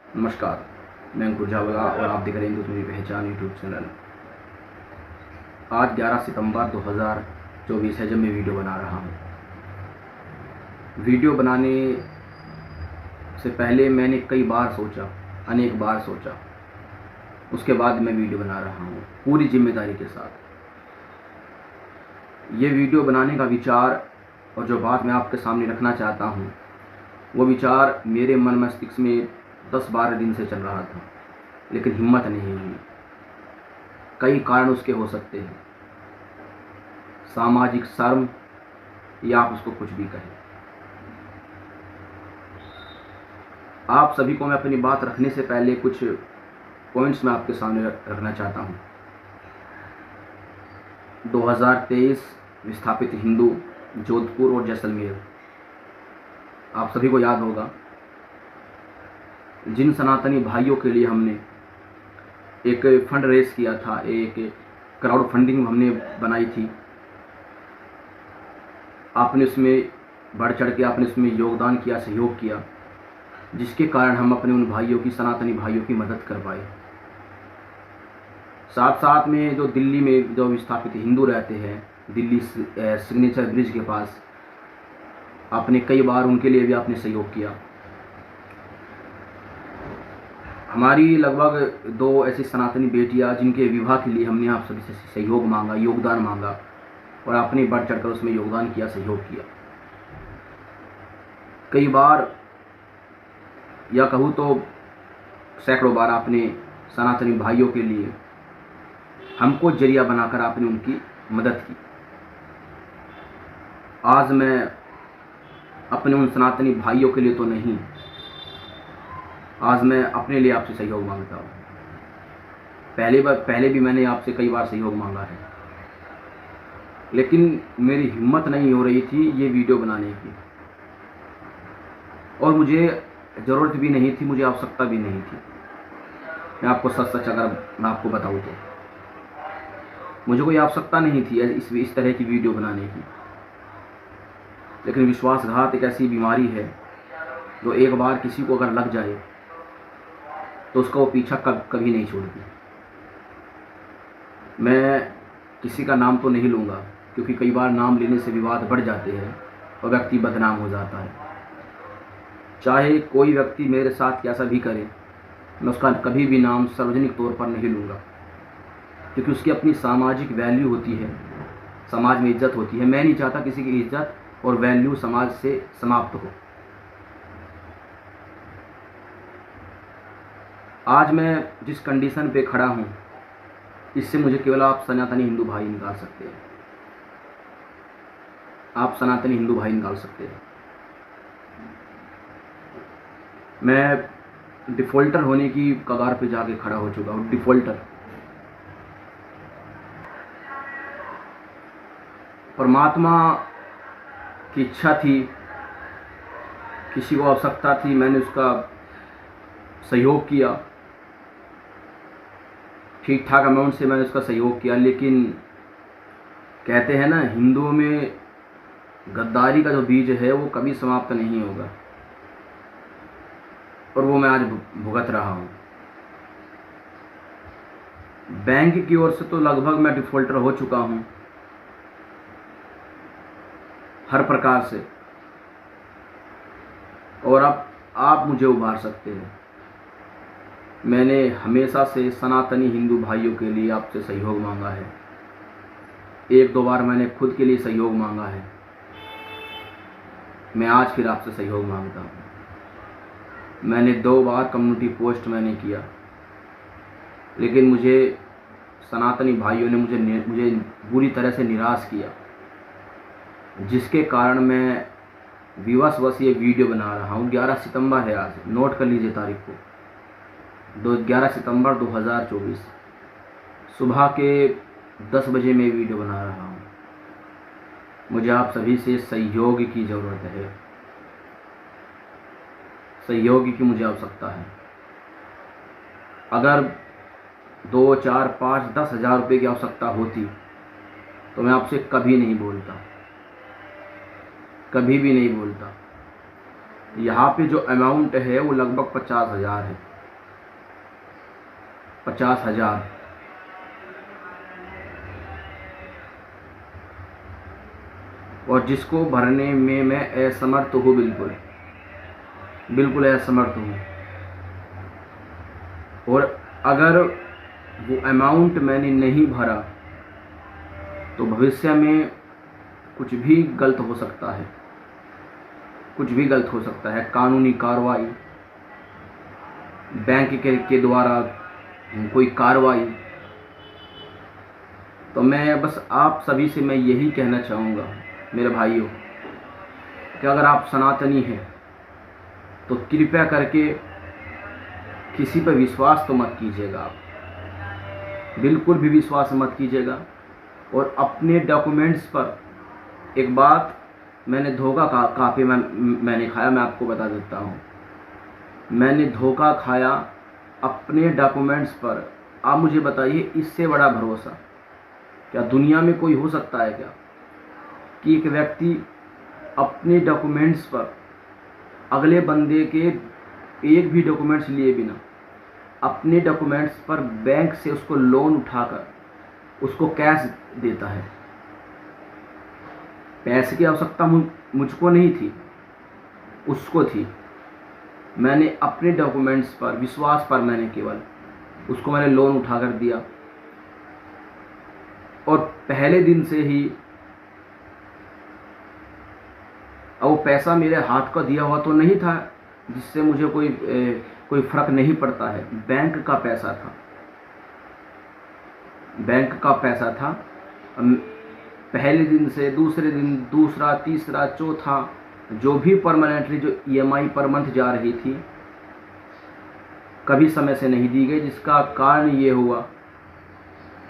नमस्कार, मैं अंकुर झावला और आप देख रहे हैं हिंदुत्व मेरी पहचान यूट्यूब चैनल। आज 11 सितंबर 2024 है जब मैं वीडियो बना रहा हूँ। वीडियो बनाने से पहले मैंने कई बार सोचा, अनेक बार सोचा, उसके बाद मैं वीडियो बना रहा हूँ पूरी जिम्मेदारी के साथ। ये वीडियो बनाने का विचार और जो बात मैं आपके सामने रखना चाहता हूँ वो विचार मेरे मन मस्तिष्क में 10-12 दिन से चल रहा था, लेकिन हिम्मत नहीं हुई। कई कारण उसके हो सकते हैं, सामाजिक शर्म या आप उसको कुछ भी कहें। आप सभी को मैं अपनी बात रखने से पहले कुछ पॉइंट्स मैं आपके सामने रखना चाहता हूँ। 2023 विस्थापित हिंदू, जोधपुर और जैसलमेर। आप सभी को याद होगा जिन सनातनी भाइयों के लिए हमने एक फंड रेज किया था, एक क्राउड फंडिंग हमने बनाई थी, आपने उसमें बढ़ चढ़ के आपने उसमें योगदान किया, सहयोग किया, जिसके कारण हम अपने उन भाइयों की, सनातनी भाइयों की मदद कर पाए। साथ साथ में जो दिल्ली में जो विस्थापित हिंदू रहते हैं, दिल्ली सिग्नेचर ब्रिज के पास, आपने कई बार उनके लिए भी आपने सहयोग किया। हमारी लगभग 2 ऐसी सनातनी बेटियां जिनके विवाह के लिए हमने आप सभी से सहयोग मांगा, योगदान मांगा, और आपने बढ़ चढ़कर उसमें योगदान किया, सहयोग किया। कई बार या कहूँ तो सैकड़ों बार आपने सनातनी भाइयों के लिए हमको जरिया बनाकर आपने उनकी मदद की। आज मैं अपने उन सनातनी भाइयों के लिए तो नहीं, आज मैं अपने लिए आपसे सहयोग मांगता हूँ। पहले भी मैंने आपसे कई बार सहयोग मांगा है, लेकिन मेरी हिम्मत नहीं हो रही थी ये वीडियो बनाने की, और मुझे ज़रूरत भी नहीं थी, मुझे आवश्यकता भी नहीं थी। मैं आपको सच सच अगर मैं आपको बताऊँ तो मुझे कोई आवश्यकता नहीं थी इस तरह की वीडियो बनाने की। लेकिन विश्वासघात एक ऐसी बीमारी है जो एक बार किसी को अगर लग जाए तो उसका वो पीछा कभी नहीं छोड़ती। मैं किसी का नाम तो नहीं लूँगा, क्योंकि कई बार नाम लेने से विवाद बढ़ जाते हैं और व्यक्ति बदनाम हो जाता है। चाहे कोई व्यक्ति मेरे साथ कैसा भी करे, मैं उसका कभी भी नाम सार्वजनिक तौर पर नहीं लूँगा, क्योंकि उसकी अपनी सामाजिक वैल्यू होती है, समाज में इज्जत होती है। मैं नहीं चाहता किसी की इज्जत और वैल्यू समाज से समाप्त हो। आज मैं जिस कंडीशन पे खड़ा हूँ, इससे मुझे केवल आप सनातनी हिंदू भाई निकाल सकते हैं। आप सनातनी हिंदू भाई निकाल सकते हैं। मैं डिफ़ॉल्टर होने की कगार पे जाके खड़ा हो चुका हूँ। डिफ़ॉल्टर। परमात्मा की इच्छा थी, किसी को आवश्यकता थी, मैंने उसका सहयोग किया, ठीक ठाक अमाउंट से मैंने उसका सहयोग किया। लेकिन कहते हैं ना, हिंदुओं में गद्दारी का जो बीज है वो कभी समाप्त नहीं होगा, और वो मैं आज भुगत रहा हूँ। बैंक की ओर से तो लगभग मैं डिफ़ॉल्टर हो चुका हूँ हर प्रकार से, और अब आप मुझे उभार सकते हैं। मैंने हमेशा से सनातनी हिंदू भाइयों के लिए आपसे सहयोग मांगा है। 1-2 बार मैंने खुद के लिए सहयोग मांगा है। मैं आज फिर आपसे सहयोग मांगता हूँ। मैंने 2 बार कम्युनिटी पोस्ट मैंने किया, लेकिन मुझे सनातनी भाइयों ने मुझे बुरी तरह से निराश किया, जिसके कारण मैं विवशवश ये वीडियो बना रहा हूँ। 11 सितंबर है आज, नोट कर लीजिए तारीख को, 11 सितंबर 2024 सुबह के 10 बजे मैं वीडियो बना रहा हूँ। मुझे आप सभी से सहयोग की ज़रूरत है, सहयोग की मुझे आवश्यकता है। अगर 2, 4, 5, 10 हज़ार रुपये की आवश्यकता होती तो मैं आपसे कभी नहीं बोलता, कभी भी नहीं बोलता। यहाँ पे जो अमाउंट है वो लगभग 50,000 है। 50,000। और जिसको भरने में मैं असमर्थ हूँ, बिल्कुल असमर्थ हूँ। और अगर वो अमाउंट मैंने नहीं भरा तो भविष्य में कुछ भी गलत हो सकता है, कुछ भी गलत हो सकता है। कानूनी कार्रवाई, बैंक के द्वारा कोई कार्रवाई। तो मैं बस आप सभी से मैं यही कहना चाहूँगा मेरे भाइयों कि अगर आप सनातनी हैं तो कृपया करके किसी पर विश्वास तो मत कीजिएगा, आप बिल्कुल भी विश्वास मत कीजिएगा। और अपने डॉक्यूमेंट्स पर एक बात, मैंने धोखा काफ़ी मैंने खाया, मैं आपको बता देता हूँ। मैंने धोखा खाया अपने डॉक्यूमेंट्स पर। आप मुझे बताइए, इससे बड़ा भरोसा क्या दुनिया में कोई हो सकता है क्या, कि एक व्यक्ति अपने डॉक्यूमेंट्स पर, अगले बंदे के एक भी डॉक्यूमेंट्स लिए बिना अपने डॉक्यूमेंट्स पर बैंक से उसको लोन उठाकर उसको कैश देता है। पैसे की आवश्यकता मुझको नहीं थी, उसको थी। मैंने अपने डॉक्यूमेंट्स पर विश्वास पर मैंने केवल उसको मैंने लोन उठाकर दिया। और पहले दिन से ही वो पैसा मेरे हाथ का दिया हुआ तो नहीं था जिससे मुझे कोई फर्क नहीं पड़ता है। बैंक का पैसा था, बैंक का पैसा था। पहले दिन से दूसरे दिन, दूसरा, तीसरा, चौथा, जो भी परमानेंटली जो EMI पर मंथ जा रही थी, कभी समय से नहीं दी गई, जिसका कारण ये हुआ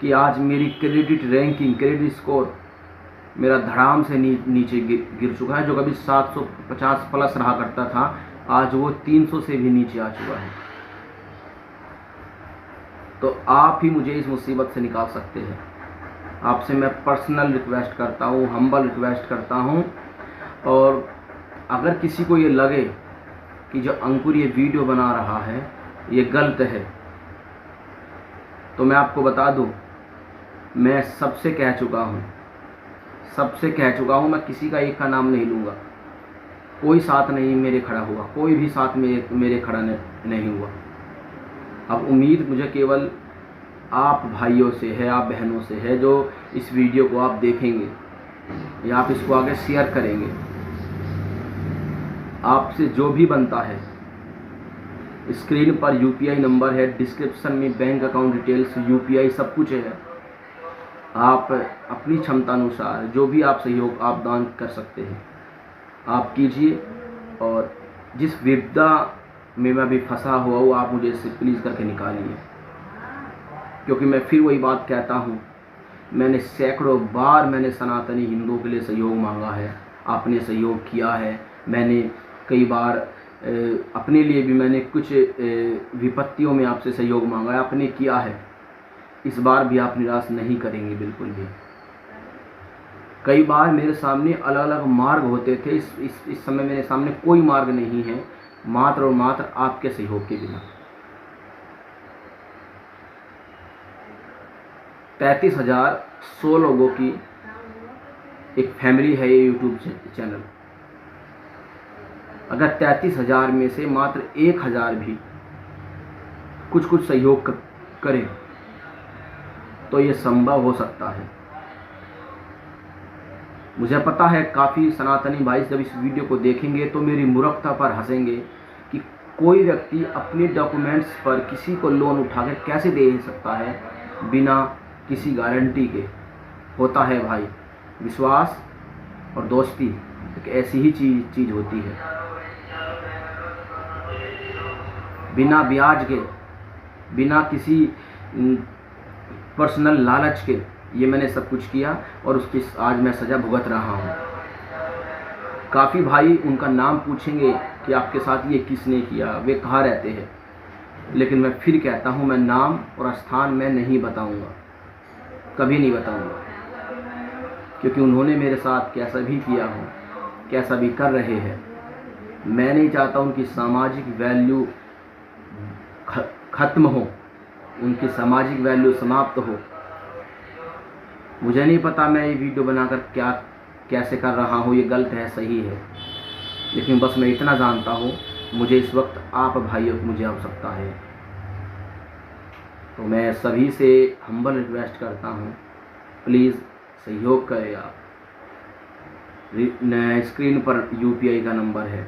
कि आज मेरी क्रेडिट रैंकिंग, क्रेडिट स्कोर मेरा धड़ाम से नीचे गिर चुका है। जो कभी 750 प्लस रहा करता था, आज वो 300 से भी नीचे आ चुका है। तो आप ही मुझे इस मुसीबत से निकाल सकते हैं। आपसे मैं पर्सनल रिक्वेस्ट करता हूँ, हम्बल रिक्वेस्ट करता हूँ। और अगर किसी को ये लगे कि जो अंकुर ये वीडियो बना रहा है ये गलत है, तो मैं आपको बता दूँ, मैं सबसे कह चुका हूँ, मैं किसी का एक का नाम नहीं लूँगा। कोई साथ नहीं मेरे खड़ा हुआ, कोई भी साथ मेरे खड़ा नहीं हुआ। अब उम्मीद मुझे केवल आप भाइयों से है, आप बहनों से है, जो इस वीडियो को आप देखेंगे या आप इसको आगे शेयर करेंगे। आपसे जो भी बनता है, स्क्रीन पर UPI नंबर है, डिस्क्रिप्शन में बैंक अकाउंट डिटेल्स, UPI सब कुछ है। आप अपनी क्षमता अनुसार जो भी आप सहयोग आप दान कर सकते हैं आप कीजिए। और जिस विपदा में मैं अभी फंसा हुआ हूँ, आप मुझे इससे प्लीज़ करके निकालिए। क्योंकि मैं फिर वही बात कहता हूँ, मैंने सैकड़ों बार मैंने सनातनी हिंदुओं के लिए सहयोग मांगा है, आपने सहयोग किया है। मैंने कई बार अपने लिए भी मैंने कुछ विपत्तियों में आपसे सहयोग मांगा है, आपने किया है। इस बार भी आप निराश नहीं करेंगे बिल्कुल भी। कई बार मेरे सामने अलग अलग मार्ग होते थे, इस समय मेरे सामने कोई मार्ग नहीं है, मात्र और मात्र आपके सहयोग के बिना। 33,100 लोगों की एक फैमिली है ये यूट्यूब चैनल। अगर 33,000 में से मात्र 1,000 भी कुछ सहयोग करें तो ये संभव हो सकता है। मुझे पता है काफ़ी सनातनी भाई जब इस वीडियो को देखेंगे तो मेरी मूर्खता पर हंसेंगे कि कोई व्यक्ति अपने डॉक्यूमेंट्स पर किसी को लोन उठाकर कैसे दे सकता है बिना किसी गारंटी के। होता है भाई, विश्वास और दोस्ती एक ऐसी ही चीज़ होती है। बिना ब्याज के, बिना किसी पर्सनल लालच के ये मैंने सब कुछ किया और उसकी आज मैं सज़ा भुगत रहा हूँ। काफ़ी भाई उनका नाम पूछेंगे कि आपके साथ ये किसने किया, वे कहाँ रहते हैं, लेकिन मैं फिर कहता हूँ, मैं नाम और स्थान मैं नहीं बताऊँगा, कभी नहीं बताऊँगा। क्योंकि उन्होंने मेरे साथ कैसा भी किया हो, कैसा भी कर रहे हैं, मैं नहीं चाहता उनकी सामाजिक वैल्यू ख़त्म हो। उनकी सामाजिक वैल्यू समाप्त हो। मुझे नहीं पता मैं ये वीडियो बनाकर क्या कैसे कर रहा हूँ, ये गलत है सही है, लेकिन बस मैं इतना जानता हूँ मुझे इस वक्त आप भाइयों की मुझे आवश्यकता है। तो मैं सभी से हम्बल रिक्वेस्ट करता हूँ, प्लीज़ सहयोग करें आप। स्क्रीन पर यूपीआई का नंबर है,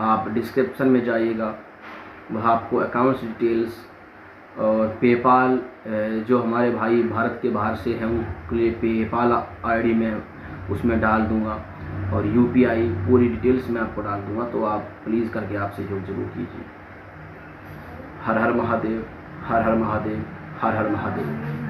आप डिस्क्रिप्शन में जाइएगा, वहाँ आपको अकाउंट्स डिटेल्स और पेपाल, जो हमारे भाई भारत के बाहर से हैं उनके लिए पेपाल आईडी में उसमें डाल दूँगा, और यूपीआई पूरी डिटेल्स में आपको डाल दूँगा। तो आप प्लीज़ करके आप सहयोग जरूर कीजिए। हर हर महादेव, हर हर महादेव, हर हर महादेव।